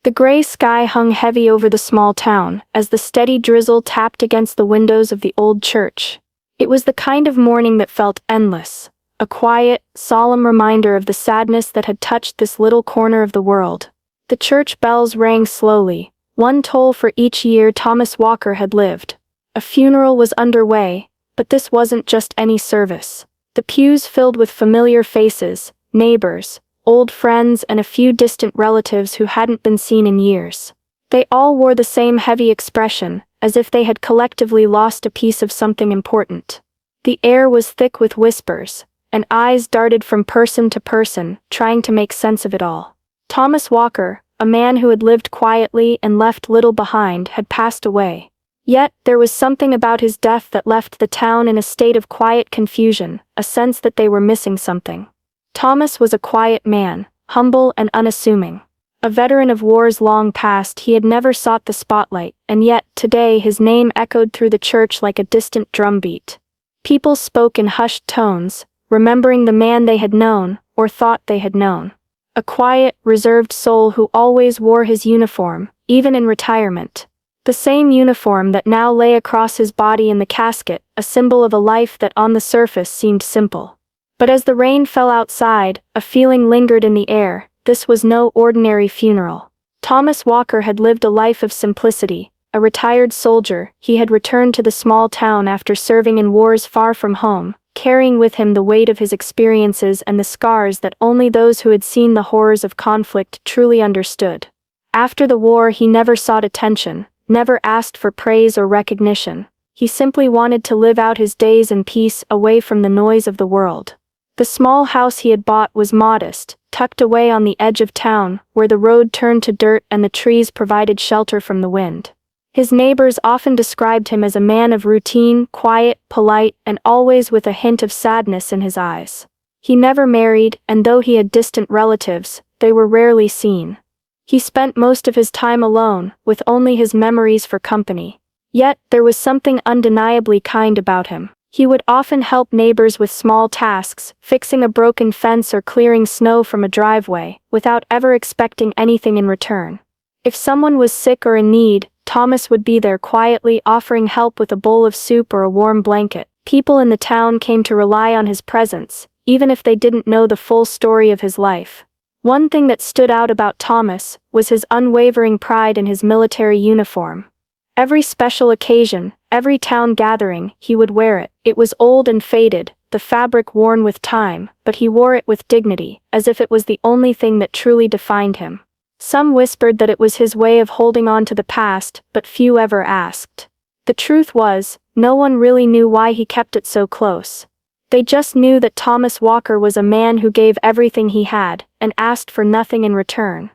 The gray sky hung heavy over the small town, as the steady drizzle tapped against the windows of the old church. It was the kind of morning that felt endless, a quiet, solemn reminder of the sadness that had touched this little corner of the world. The church bells rang slowly, one toll for each year Thomas Walker had lived. A funeral was underway, but this wasn't just any service. The pews filled with familiar faces, neighbors, old friends, and a few distant relatives who hadn't been seen in years. They all wore the same heavy expression, as if they had collectively lost a piece of something important. The air was thick with whispers, and eyes darted from person to person, trying to make sense of it all. Thomas Walker, a man who had lived quietly and left little behind, had passed away. Yet, there was something about his death that left the town in a state of quiet confusion, a sense that they were missing something. Thomas was a quiet man, humble and unassuming. A veteran of wars long past, he had never sought the spotlight, and yet, today his name echoed through the church like a distant drumbeat. People spoke in hushed tones, remembering the man they had known, or thought they had known. A quiet, reserved soul who always wore his uniform, even in retirement. The same uniform that now lay across his body in the casket, a symbol of a life that on the surface seemed simple. But as the rain fell outside, a feeling lingered in the air. This was no ordinary funeral. Thomas Walker had lived a life of simplicity. A retired soldier, he had returned to the small town after serving in wars far from home, carrying with him the weight of his experiences and the scars that only those who had seen the horrors of conflict truly understood. After the war, he never sought attention, never asked for praise or recognition. He simply wanted to live out his days in peace, away from the noise of the world. The small house he had bought was modest, tucked away on the edge of town, where the road turned to dirt and the trees provided shelter from the wind. His neighbors often described him as a man of routine, quiet, polite, and always with a hint of sadness in his eyes. He never married, and though he had distant relatives, they were rarely seen. He spent most of his time alone, with only his memories for company. Yet, there was something undeniably kind about him. He would often help neighbors with small tasks, fixing a broken fence or clearing snow from a driveway, without ever expecting anything in return. If someone was sick or in need, Thomas would be there quietly, offering help with a bowl of soup or a warm blanket. People in the town came to rely on his presence, even if they didn't know the full story of his life. One thing that stood out about Thomas was his unwavering pride in his military uniform. Every special occasion, every town gathering, he would wear it. It was old and faded, the fabric worn with time, but he wore it with dignity, as if it was the only thing that truly defined him. Some whispered that it was his way of holding on to the past, but few ever asked. The truth was, no one really knew why he kept it so close. They just knew that Thomas Walker was a man who gave everything he had, and asked for nothing in return.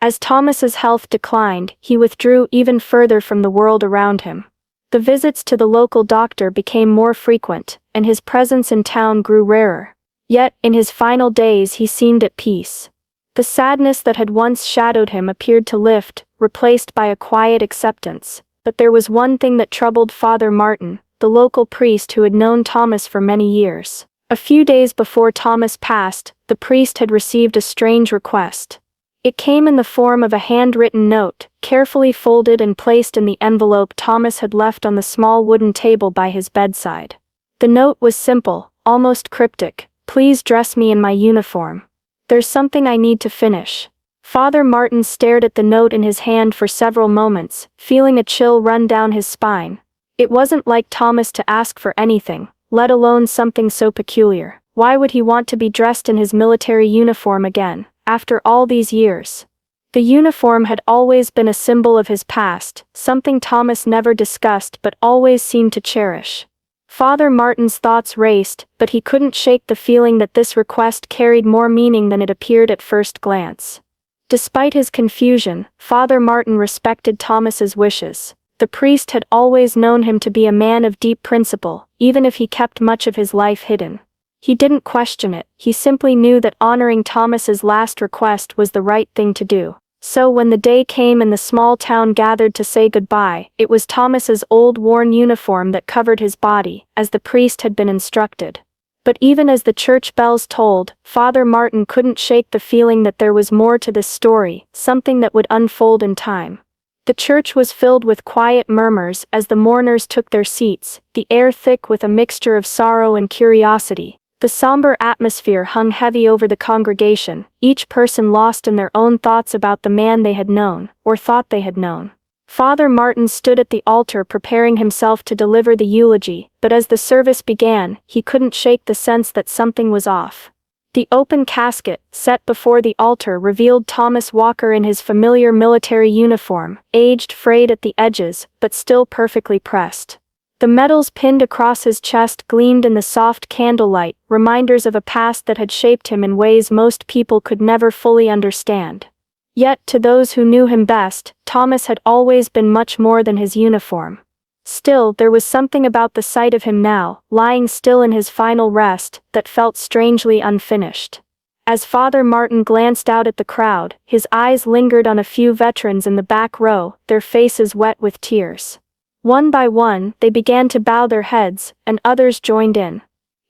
As Thomas's health declined, he withdrew even further from the world around him. The visits to the local doctor became more frequent, and his presence in town grew rarer. Yet, in his final days he seemed at peace. The sadness that had once shadowed him appeared to lift, replaced by a quiet acceptance. But there was one thing that troubled Father Martin, the local priest who had known Thomas for many years. A few days before Thomas passed, the priest had received a strange request. It came in the form of a handwritten note, carefully folded and placed in the envelope Thomas had left on the small wooden table by his bedside. The note was simple, almost cryptic. "Please dress me in my uniform. There's something I need to finish." Father Martin stared at the note in his hand for several moments, feeling a chill run down his spine. It wasn't like Thomas to ask for anything, let alone something so peculiar. Why would he want to be dressed in his military uniform again, after all these years? The uniform had always been a symbol of his past, something Thomas never discussed but always seemed to cherish. Father Martin's thoughts raced, but he couldn't shake the feeling that this request carried more meaning than it appeared at first glance. Despite his confusion, Father Martin respected Thomas's wishes. The priest had always known him to be a man of deep principle, even if he kept much of his life hidden. He didn't question it, he simply knew that honoring Thomas's last request was the right thing to do. So when the day came and the small town gathered to say goodbye, it was Thomas's old worn uniform that covered his body, as the priest had been instructed. But even as the church bells tolled, Father Martin couldn't shake the feeling that there was more to this story, something that would unfold in time. The church was filled with quiet murmurs as the mourners took their seats, the air thick with a mixture of sorrow and curiosity. The somber atmosphere hung heavy over the congregation, each person lost in their own thoughts about the man they had known, or thought they had known. Father Martin stood at the altar preparing himself to deliver the eulogy, but as the service began, he couldn't shake the sense that something was off. The open casket, set before the altar, revealed Thomas Walker in his familiar military uniform, aged, frayed at the edges, but still perfectly pressed. The medals pinned across his chest gleamed in the soft candlelight, reminders of a past that had shaped him in ways most people could never fully understand. Yet, to those who knew him best, Thomas had always been much more than his uniform. Still, there was something about the sight of him now, lying still in his final rest, that felt strangely unfinished. As Father Martin glanced out at the crowd, his eyes lingered on a few veterans in the back row, their faces wet with tears. One by one, they began to bow their heads, and others joined in.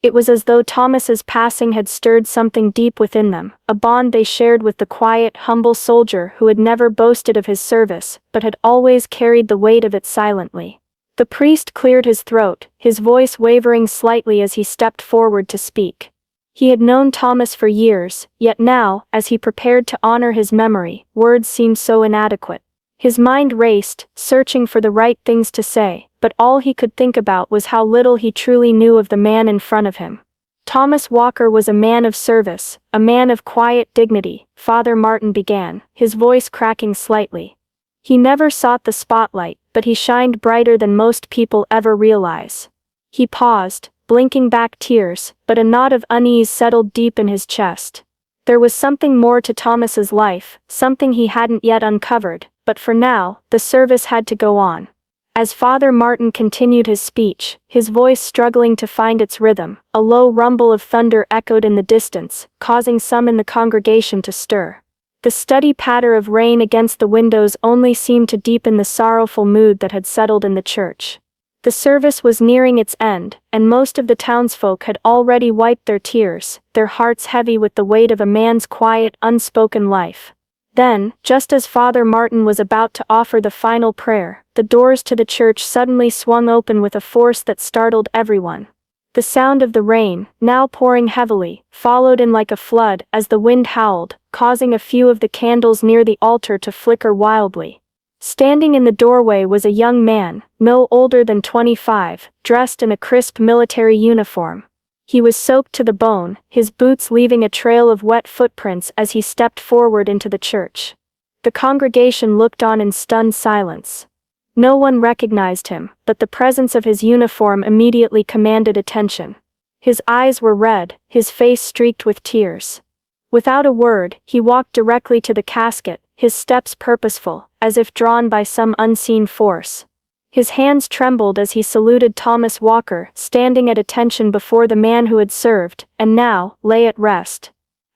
It was as though Thomas's passing had stirred something deep within them, a bond they shared with the quiet, humble soldier who had never boasted of his service, but had always carried the weight of it silently. The priest cleared his throat, his voice wavering slightly as he stepped forward to speak. He had known Thomas for years, yet now, as he prepared to honor his memory, words seemed so inadequate. His mind raced, searching for the right things to say, but all he could think about was how little he truly knew of the man in front of him. Thomas Walker was a man of service, a man of quiet dignity, Father Martin began, his voice cracking slightly. He never sought the spotlight, but he shined brighter than most people ever realize. He paused, blinking back tears, but a knot of unease settled deep in his chest. There was something more to Thomas's life, something he hadn't yet uncovered, but for now, the service had to go on. As Father Martin continued his speech, his voice struggling to find its rhythm, a low rumble of thunder echoed in the distance, causing some in the congregation to stir. The steady patter of rain against the windows only seemed to deepen the sorrowful mood that had settled in the church. The service was nearing its end, and most of the townsfolk had already wiped their tears, their hearts heavy with the weight of a man's quiet, unspoken life. Then, just as Father Martin was about to offer the final prayer, the doors to the church suddenly swung open with a force that startled everyone. The sound of the rain, now pouring heavily, followed in like a flood as the wind howled, causing a few of the candles near the altar to flicker wildly. Standing in the doorway was a young man, no older than 25, dressed in a crisp military uniform. He was soaked to the bone, his boots leaving a trail of wet footprints as he stepped forward into the church. The congregation looked on in stunned silence. No one recognized him, but the presence of his uniform immediately commanded attention. His eyes were red, his face streaked with tears. Without a word, he walked directly to the casket, his steps purposeful, as if drawn by some unseen force. His hands trembled as he saluted Thomas Walker, standing at attention before the man who had served, and now, lay at rest.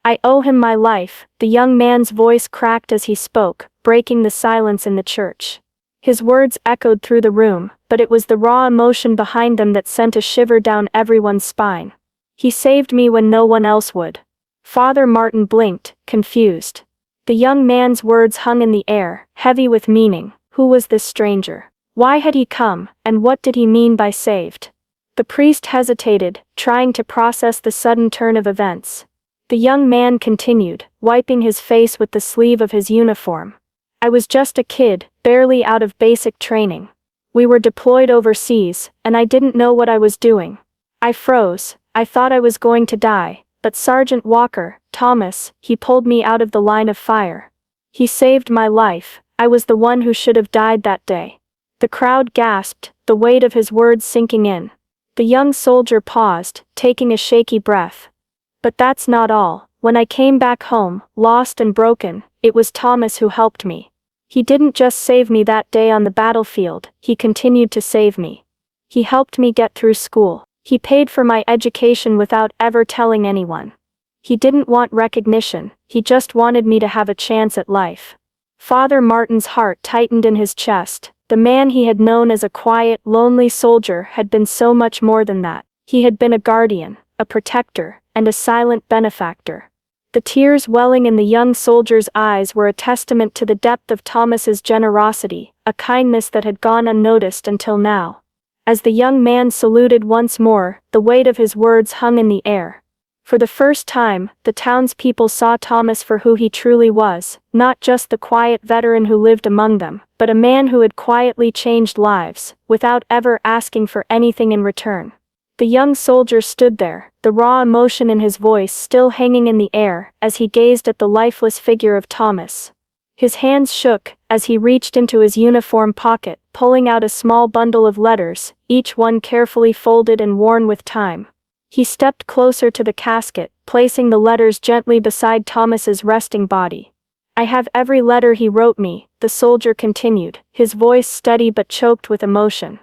"I owe him my life," the young man's voice cracked as he spoke, breaking the silence in the church. His words echoed through the room, but it was the raw emotion behind them that sent a shiver down everyone's spine. "He saved me when no one else would." Father Martin blinked, confused. The young man's words hung in the air, heavy with meaning. Who was this stranger? Why had he come, and what did he mean by saved? The priest hesitated, trying to process the sudden turn of events. The young man continued, wiping his face with the sleeve of his uniform. "I was just a kid, barely out of basic training. We were deployed overseas, and I didn't know what I was doing. I froze, I thought I was going to die, but Sergeant Walker, Thomas, he pulled me out of the line of fire. He saved my life. I was the one who should have died that day." The crowd gasped, the weight of his words sinking in. The young soldier paused, taking a shaky breath. "But that's not all. When I came back home, lost and broken, it was Thomas who helped me. He didn't just save me that day on the battlefield, he continued to save me. He helped me get through school. He paid for my education without ever telling anyone. He didn't want recognition, he just wanted me to have a chance at life." Father Martin's heart tightened in his chest. The man he had known as a quiet, lonely soldier had been so much more than that. He had been a guardian, a protector, and a silent benefactor. The tears welling in the young soldier's eyes were a testament to the depth of Thomas's generosity, a kindness that had gone unnoticed until now. As the young man saluted once more, the weight of his words hung in the air. For the first time, the townspeople saw Thomas for who he truly was, not just the quiet veteran who lived among them, but a man who had quietly changed lives, without ever asking for anything in return. The young soldier stood there, the raw emotion in his voice still hanging in the air, as he gazed at the lifeless figure of Thomas. His hands shook, as he reached into his uniform pocket, pulling out a small bundle of letters, each one carefully folded and worn with time. He stepped closer to the casket, placing the letters gently beside Thomas's resting body. "I have every letter he wrote me," the soldier continued, his voice steady but choked with emotion.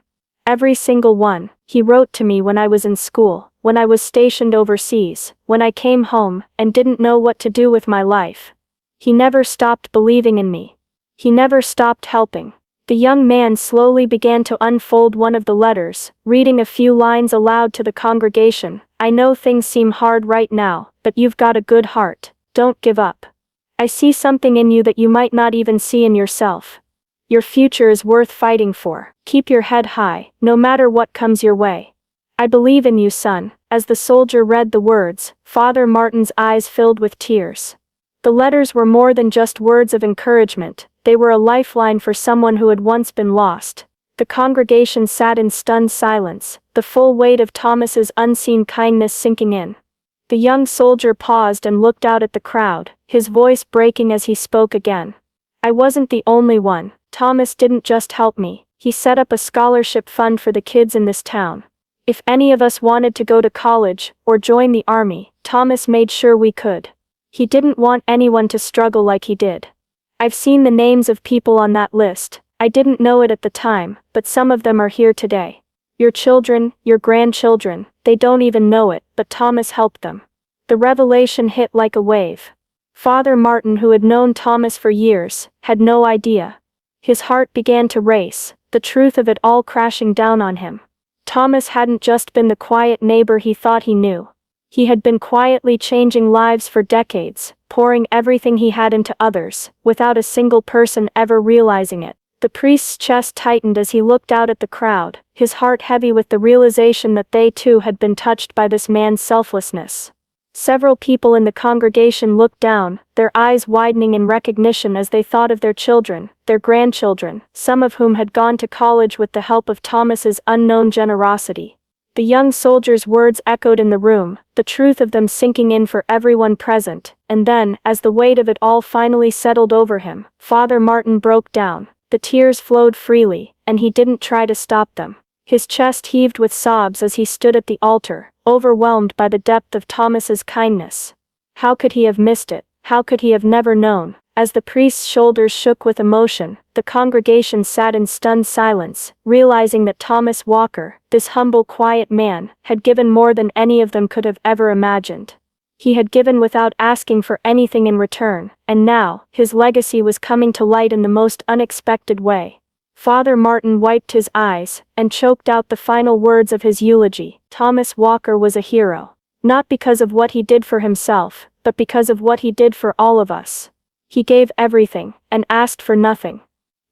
"Every single one. He wrote to me when I was in school, when I was stationed overseas, when I came home and didn't know what to do with my life. He never stopped believing in me. He never stopped helping." The young man slowly began to unfold one of the letters, reading a few lines aloud to the congregation. "I know things seem hard right now, but you've got a good heart. Don't give up. I see something in you that you might not even see in yourself. Your future is worth fighting for. Keep your head high, no matter what comes your way. I believe in you, son." As the soldier read the words, Father Martin's eyes filled with tears. The letters were more than just words of encouragement, they were a lifeline for someone who had once been lost. The congregation sat in stunned silence, the full weight of Thomas's unseen kindness sinking in. The young soldier paused and looked out at the crowd, his voice breaking as he spoke again. "I wasn't the only one. Thomas didn't just help me, he set up a scholarship fund for the kids in this town. If any of us wanted to go to college, or join the army, Thomas made sure we could. He didn't want anyone to struggle like he did. I've seen the names of people on that list. I didn't know it at the time, but some of them are here today. Your children, your grandchildren, they don't even know it, but Thomas helped them." The revelation hit like a wave. Father Martin, who had known Thomas for years, had no idea. His heart began to race, the truth of it all crashing down on him. Thomas hadn't just been the quiet neighbor he thought he knew. He had been quietly changing lives for decades, pouring everything he had into others, without a single person ever realizing it. The priest's chest tightened as he looked out at the crowd, his heart heavy with the realization that they too had been touched by this man's selflessness. Several people in the congregation looked down, their eyes widening in recognition as they thought of their children, their grandchildren, some of whom had gone to college with the help of Thomas's unknown generosity. The young soldier's words echoed in the room, the truth of them sinking in for everyone present, and then, as the weight of it all finally settled over him, Father Martin broke down. The tears flowed freely, and he didn't try to stop them. His chest heaved with sobs as he stood at the altar, overwhelmed by the depth of Thomas's kindness. How could he have missed it? How could he have never known? As the priest's shoulders shook with emotion, the congregation sat in stunned silence, realizing that Thomas Walker, this humble, quiet man, had given more than any of them could have ever imagined. He had given without asking for anything in return, and now, his legacy was coming to light in the most unexpected way. Father Martin wiped his eyes, and choked out the final words of his eulogy. Thomas Walker was a hero. Not because of what he did for himself, but because of what he did for all of us. He gave everything, and asked for nothing.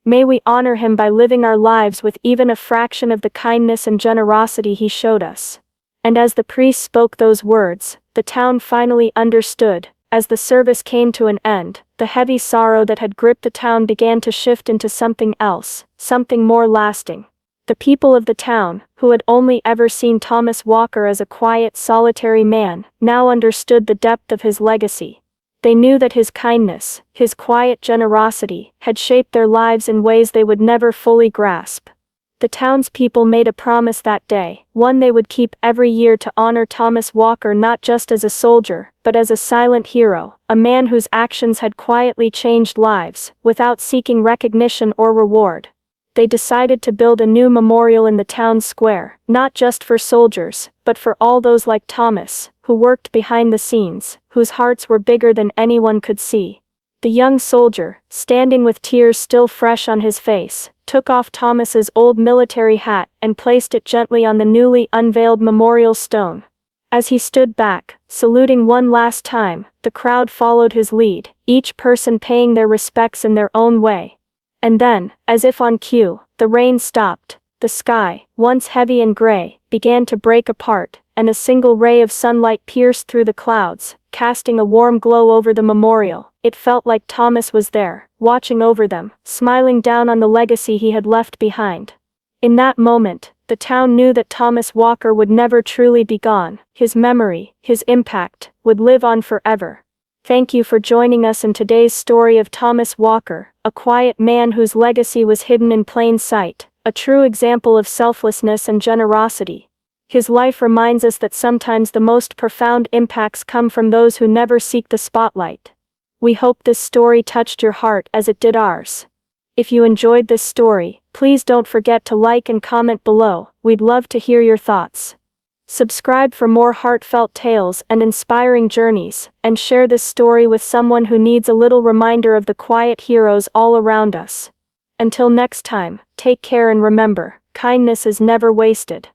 May we honor him by living our lives with even a fraction of the kindness and generosity he showed us. And as the priest spoke those words, the town finally understood. As the service came to an end, the heavy sorrow that had gripped the town began to shift into something else, something more lasting. The people of the town, who had only ever seen Thomas Walker as a quiet, solitary man, now understood the depth of his legacy. They knew that his kindness, his quiet generosity, had shaped their lives in ways they would never fully grasp. The townspeople made a promise that day, one they would keep every year, to honor Thomas Walker not just as a soldier, but as a silent hero, a man whose actions had quietly changed lives, without seeking recognition or reward. They decided to build a new memorial in the town square, not just for soldiers, but for all those like Thomas, who worked behind the scenes, whose hearts were bigger than anyone could see. The young soldier, standing with tears still fresh on his face, took off Thomas's old military hat and placed it gently on the newly unveiled memorial stone. As he stood back, saluting one last time, the crowd followed his lead, each person paying their respects in their own way. And then, as if on cue, the rain stopped. The sky, once heavy and gray, began to break apart, and a single ray of sunlight pierced through the clouds, casting a warm glow over the memorial. It felt like Thomas was there, watching over them, smiling down on the legacy he had left behind. In that moment, the town knew that Thomas Walker would never truly be gone. His memory, his impact, would live on forever. Thank you for joining us in today's story of Thomas Walker, a quiet man whose legacy was hidden in plain sight, a true example of selflessness and generosity. His life reminds us that sometimes the most profound impacts come from those who never seek the spotlight. We hope this story touched your heart as it did ours. If you enjoyed this story, please don't forget to like and comment below. We'd love to hear your thoughts. Subscribe for more heartfelt tales and inspiring journeys, and share this story with someone who needs a little reminder of the quiet heroes all around us. Until next time, take care and remember, kindness is never wasted.